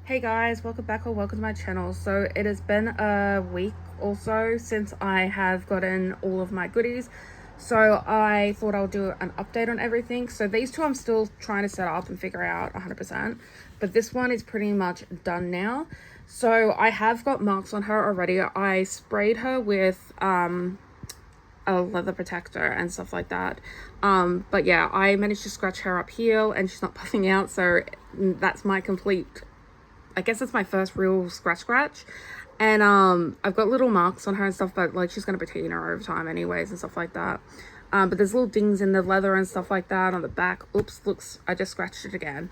Hey guys, welcome back or welcome to my channel. So it has been a week or so since I have gotten all of my goodies. So I thought I'll do an update on everything. So these two I'm still trying to set up and figure out 100%. But this one is pretty much done now. So I have got marks on her already. I sprayed her with a leather protector and stuff like that. But yeah, I managed to scratch her up here and she's not puffing out. So that's my complete, I guess it's my first real scratch. And I've got little marks on her and stuff, but like she's gonna patina her over time anyways and stuff like that. But there's little dings in the leather and stuff like that on the back. Oops, looks, I just scratched it again.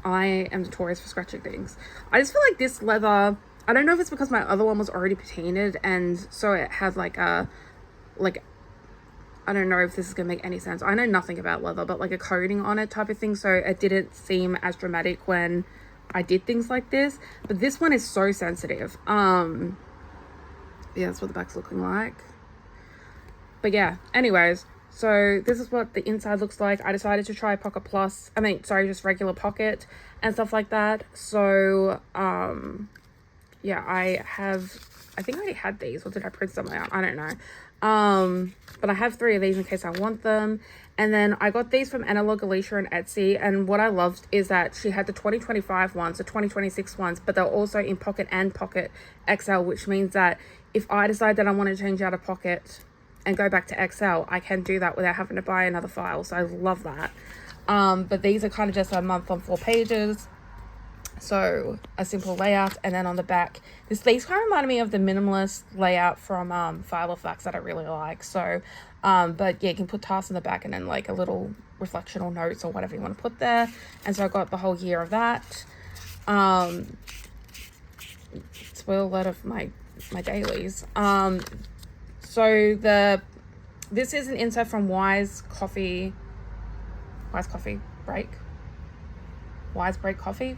I am notorious for scratching things. I just feel like this leather, I don't know if it's because my other one was already patinaed and so it had like a, like, I don't know if this is gonna make any sense. I know nothing about leather, but like a coating on it type of thing, so it didn't seem as dramatic when I did things like this. But this one is so sensitive. Yeah, that's what the back's looking like. But yeah, anyways, so this is what the inside looks like. I decided to try Pocket Plus, just regular Pocket and stuff like that. So yeah, I think I already had these, or did I print some out? I don't know. But I have 3 of these in case I want them. And then I got these from Analog Alicia and Etsy. And what I loved is that she had the 2025 ones, the 2026 ones, but they're also in Pocket and Pocket XL, which means that if I decide that I want to change out of Pocket and go back to XL, I can do that without having to buy another file. So I love that. But these are kind of just a month on 4 pages. So a simple layout, and then on the back, these kind of remind me of the minimalist layout from Filofax that I really like. So but yeah, you can put tasks in the back and then like a little reflection or notes or whatever you want to put there. And so I got the whole year of that. Spoil a lot of my dailies. So this is an insert from Wise Coffee Break. Wise Coffee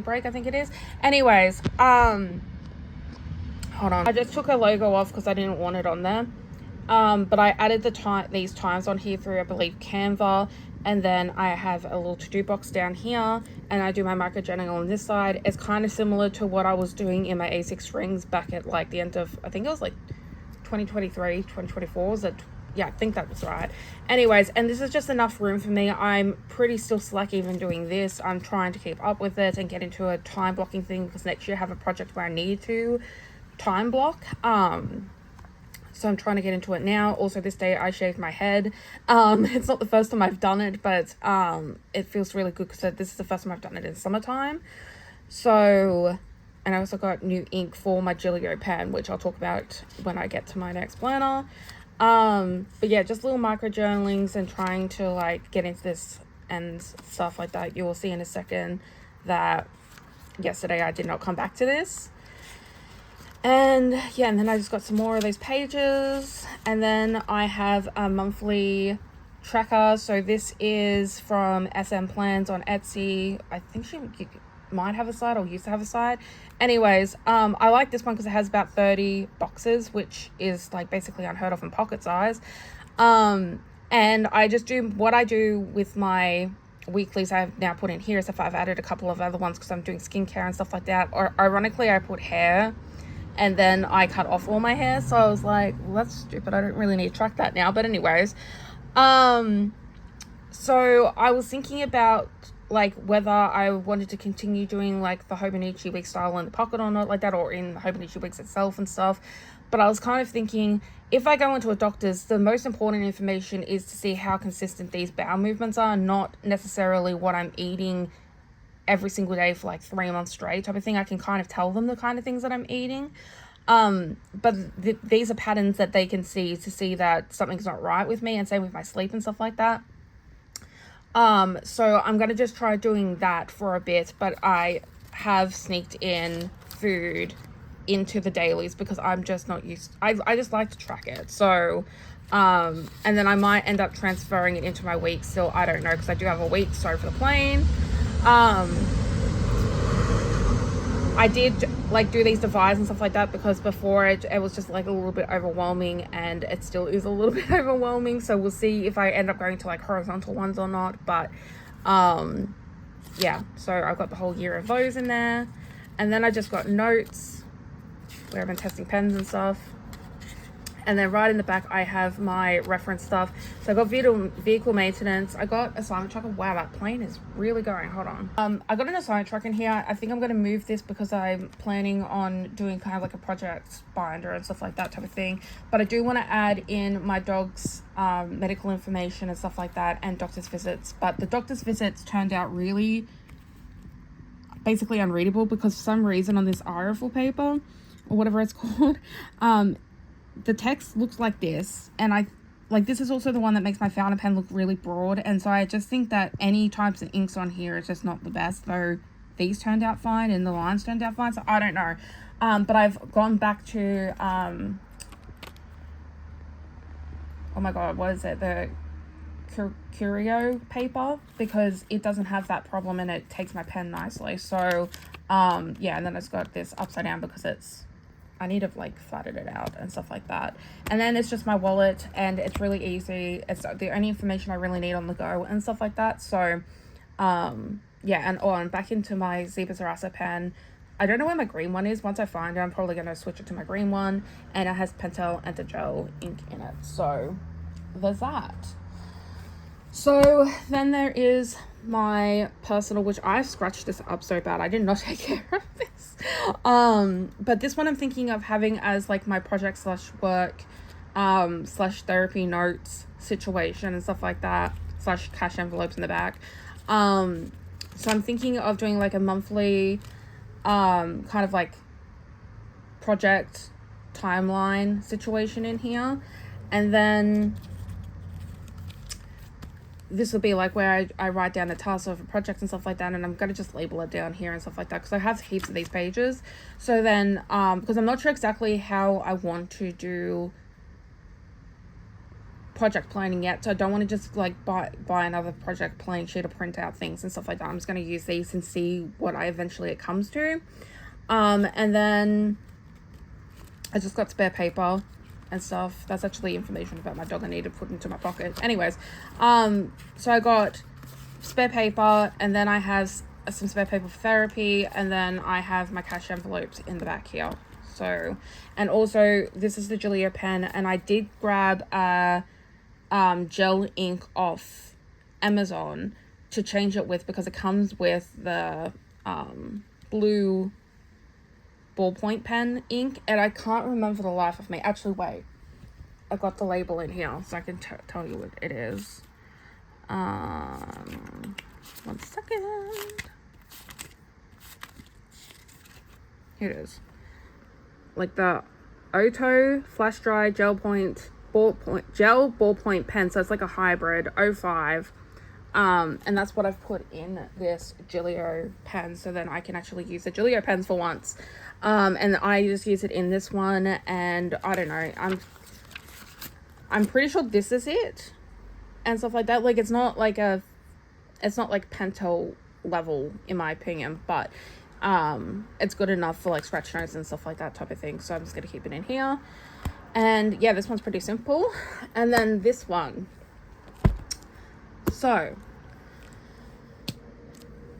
Break, I think it is. Anyways, hold on. I just took a logo off because I didn't want it on there. But I added these times on here through, I believe, Canva. And then I have a little to-do box down here. And I do my micro journaling on this side. It's kind of similar to what I was doing in my A6 rings back at like the end of, I think it was like 2023, 2024. Was it? Yeah, I think that was right. Anyways, and this is just enough room for me. I'm pretty still slack even doing this. I'm trying to keep up with it and get into a time blocking thing because next year I have a project where I need to time block. So I'm trying to get into it now. Also, this day I shaved my head. It's not the first time I've done it, but it feels really good because this is the first time I've done it in summertime. So, and I also got new ink for my Gillio pen, which I'll talk about when I get to my next planner. But yeah, just little micro journalings and trying to like get into this and stuff like that. You will see in a second that yesterday I did not come back to this. And yeah, and then I just got some more of those pages, and then I have a monthly tracker. So this is from SM Plans on Etsy. I think she might have a site or used to have a site. Anyways, I like this one because it has about 30 boxes, which is like basically unheard of in pocket size. And I just do what I do with my weeklies. I've now put in here, as if I've added a couple of other ones because I'm doing skincare and stuff like that. Or ironically, I put hair and then I cut off all my hair. So I was like, well, that's stupid. I don't really need to track that now. But anyways, so I was thinking about like whether I wanted to continue doing like the Hobonichi Week style in the pocket or not, like that, or in Hobonichi Weeks itself and stuff. But I was kind of thinking, if I go into a doctor's, the most important information is to see how consistent these bowel movements are, not necessarily what I'm eating every single day for like 3 months straight type of thing. I can kind of tell them the kind of things that I'm eating. But these are patterns that they can see to see that something's not right with me, and same with my sleep and stuff like that. So I'm going to just try doing that for a bit, but I have sneaked in food into the dailies because I'm just not used. I just like to track it. So, and then I might end up transferring it into my week still. I don't know, because I do have a week. Sorry for the plane. I did like do these divides and stuff like that because before it was just like a little bit overwhelming, and it still is a little bit overwhelming. So we'll see if I end up going to like horizontal ones or not. But yeah, so I've got the whole year of those in there. And then I just got notes where I've been testing pens and stuff. And then right in the back, I have my reference stuff. So I got vehicle maintenance. I got assignment tracker. Wow, that plane is really going. Hold on. I got an assignment tracker in here. I think I'm going to move this because I'm planning on doing kind of like a project binder and stuff like that type of thing. But I do want to add in my dog's medical information and stuff like that, and doctor's visits. But the doctor's visits turned out really basically unreadable because for some reason on this Ireful paper or whatever it's called, the text looks like this, and I like this is also the one that makes my fountain pen look really broad, and so I just think that any types of inks on here is just not the best, though these turned out fine and the lines turned out fine, so I don't know. But I've gone back to oh my god, what is it, the Curio paper, because it doesn't have that problem and it takes my pen nicely. So yeah, and then it's got this upside down because I need to like flatten it out and stuff like that. And then it's just my wallet, and it's really easy. It's the only information I really need on the go and stuff like that. So yeah, and I'm back into my Ziba Zarasa pen. I don't know where my green one is. Once I find it, I'm probably going to switch it to my green one, and it has Pentel Anti-Gel ink in it. So there's that. So then there is my personal, which I've scratched this up so bad. I did not take care of this. But this one I'm thinking of having as like my project slash work slash therapy notes situation and stuff like that, slash cash envelopes in the back. So I'm thinking of doing like a monthly kind of like project timeline situation in here, and then this will be like where I write down the tasks of a project and stuff like that, and I'm going to just label it down here and stuff like that because I have heaps of these pages. So then because I'm not sure exactly how I want to do project planning yet, so I don't want to just like buy another project planning sheet or print out things and stuff like that. I'm just going to use these and see what it comes to. And then I just got spare paper and stuff. That's actually information about my dog I need to put into my pocket. Anyways, so I got spare paper, and then I have some spare paper for therapy, and then I have my cash envelopes in the back here. So, and also this is the Julio pen, and I did grab a gel ink off Amazon to change it with, because it comes with the blue ballpoint pen ink, and I can't remember for the life of me. Actually, wait, I got the label in here so I can tell you what it is. 1 second. Here it is. Like the Oto Flash Dry Gel Ballpoint Pen, so it's like a hybrid 05. And that's what I've put in this Julio pen, so then I can actually use the Julio pens for once. And I just use it in this one, and I don't know, I'm pretty sure this is it and stuff like that. Like it's not like Pentel level in my opinion, but it's good enough for like scratch notes and stuff like that type of thing. So I'm just gonna keep it in here. And yeah, this one's pretty simple. And then this one. So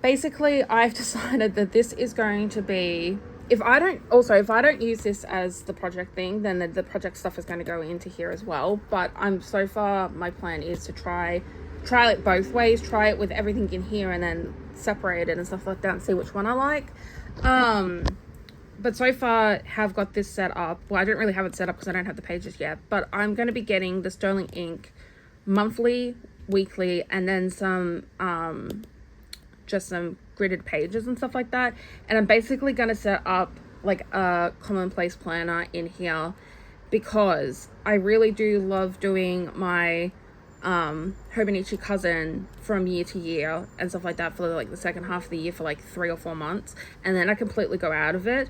basically I've decided that this is going to be, if I don't use this as the project thing, then the project stuff is going to go into here as well. But so far my plan is to try it both ways, try it with everything in here and then separate it and stuff like that and see which one I like. But so far have got this set up. Well, I don't really have it set up because I don't have the pages yet, but I'm going to be getting the Sterling ink monthly, weekly, and then some just some gridded pages and stuff like that. And I'm basically going to set up like a commonplace planner in here because I really do love doing my Hobonichi cousin from year to year and stuff like that for like the second half of the year for like 3 or 4 months, and then I completely go out of it.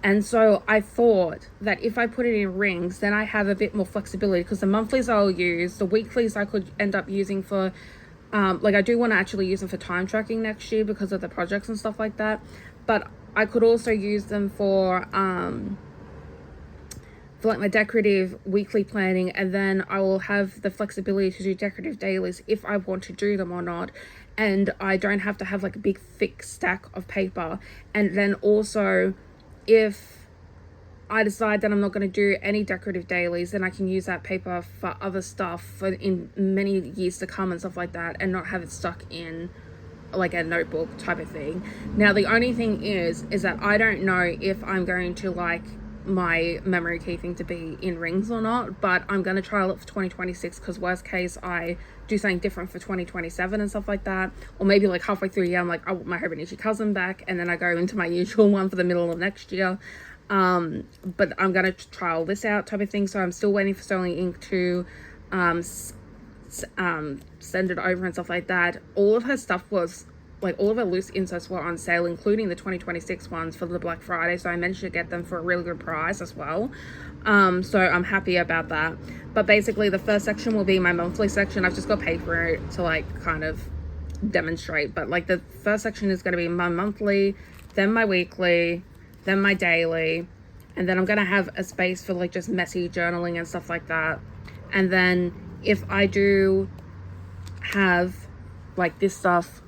And so I thought that if I put it in rings, then I have a bit more flexibility, because the monthlies I'll use, the weeklies I could end up using for like I do want to actually use them for time tracking next year because of the projects and stuff like that, but I could also use them for like my decorative weekly planning, and then I will have the flexibility to do decorative dailies if I want to do them or not. and I don't have to have like a big thick stack of paper. And then also, if I decide that I'm not going to do any decorative dailies, then I can use that paper for other stuff for in many years to come and stuff like that, and not have it stuck in like a notebook type of thing. Now the only thing is that I don't know if I'm going to like my memory keeping to be in rings or not, but I'm going to trial it for 2026, because worst case I do something different for 2027 and stuff like that. Or maybe like halfway through the year I'm like, I want my Hobonichi cousin back, and then I go into my usual one for the middle of next year. But I'm going to trial this out type of thing. So I'm still waiting for Sterling Ink to send it over and stuff like that. All of her stuff was like, all of her loose inserts were on sale, including the 2026 ones for the Black Friday, so I managed to get them for a really good price as well. So I'm happy about that. But basically the first section will be my monthly section. I've just got paper to like kind of demonstrate, but like the first section is going to be my monthly, then my weekly, then my daily, and then I'm going to have a space for like just messy journaling and stuff like that. And then if I do have like this stuff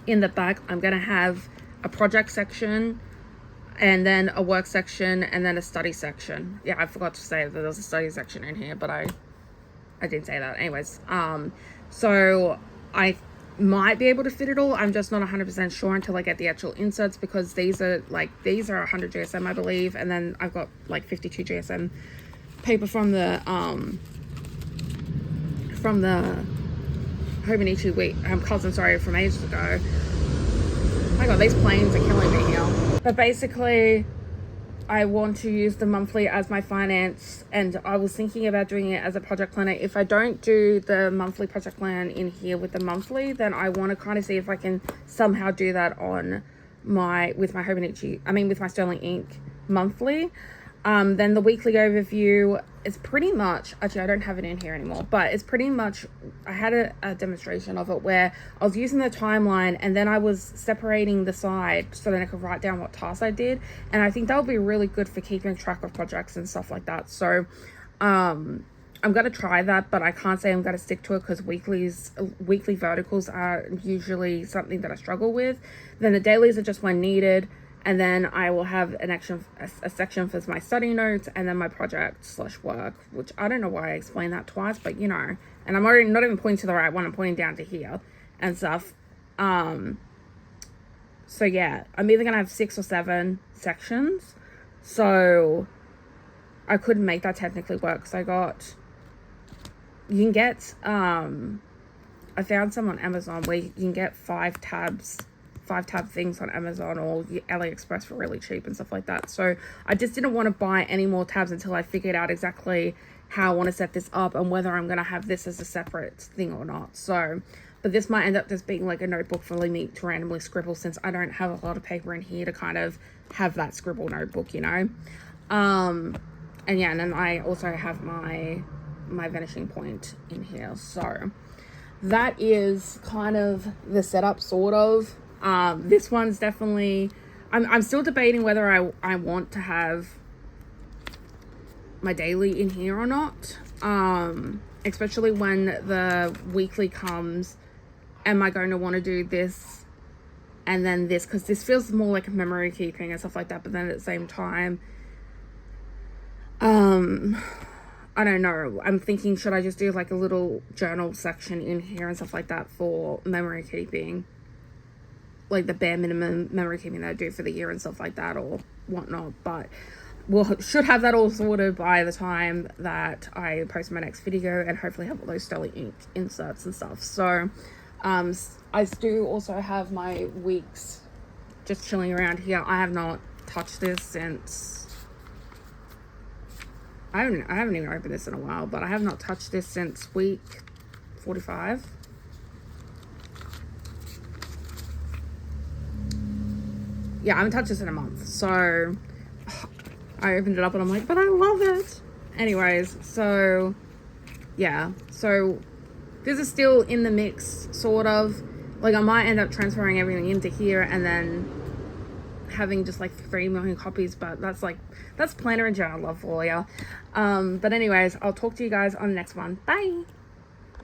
in the back, I'm going to have a project section, and then a work section, and then a study section. Yeah, I forgot to say that there's a study section in here, but I didn't say that. Anyways, so I might be able to fit it all. I'm just not 100% sure until I get the actual inserts, because these are 100 GSM, I believe, and then I've got like 52 GSM paper from the Hobonichi cousin, sorry, from ages ago. Oh my god, these planes are killing me here. But basically, I want to use the monthly as my finance, and I was thinking about doing it as a project planner. If I don't do the monthly project plan in here with the monthly, then I want to kind of see if I can somehow do that on with my Sterling Ink monthly. Then the weekly overview is pretty much, actually I don't have it in here anymore, but it's pretty much, I had a demonstration of it where I was using the timeline, and then I was separating the side so that I could write down what tasks I did, and I think that would be really good for keeping track of projects and stuff like that. So I'm going to try that, but I can't say I'm going to stick to it, because weekly verticals are usually something that I struggle with. Then the dailies are just when needed. And then I will have a section for my study notes, and then my project/work, which I don't know why I explained that twice, but you know, and I'm already not even pointing to the right one, I'm pointing down to here and stuff. So yeah, I'm either gonna have 6 or 7 sections. So I couldn't make that technically work, because you can get, I found some on Amazon where you can get 5 tab things on Amazon or AliExpress for really cheap and stuff like that. So I just didn't want to buy any more tabs until I figured out exactly how I want to set this up, and whether I'm going to have this as a separate thing or not. So, but this might end up just being like a notebook for me to randomly scribble, since I don't have a lot of paper in here to kind of have that scribble notebook, you know. And yeah, and then I also have my vanishing point in here. So that is kind of the setup, sort of. This one's definitely, I'm still debating whether I want to have my daily in here or not, especially when the weekly comes. Am I going to want to do this and then this, because this feels more like memory keeping and stuff like that, but then at the same time, I don't know, I'm thinking, should I just do like a little journal section in here and stuff like that for memory keeping, like the bare minimum memory keeping that I do for the year and stuff like that, or whatnot. But should have that all sorted by the time that I post my next video, and hopefully have all those Sterling Ink inserts and stuff. So I do also have my weeks just chilling around here. I have not touched this since, I haven't even opened this in a while, but I have not touched this since week 45. Yeah, I haven't touched this in a month. So I opened it up and I'm like, but I love it. Anyways, so yeah, so this is still in the mix, sort of. Like, I might end up transferring everything into here and then having just like 3 million copies, but that's planner and journal love for you. But anyways, I'll talk to you guys on the next one. Bye.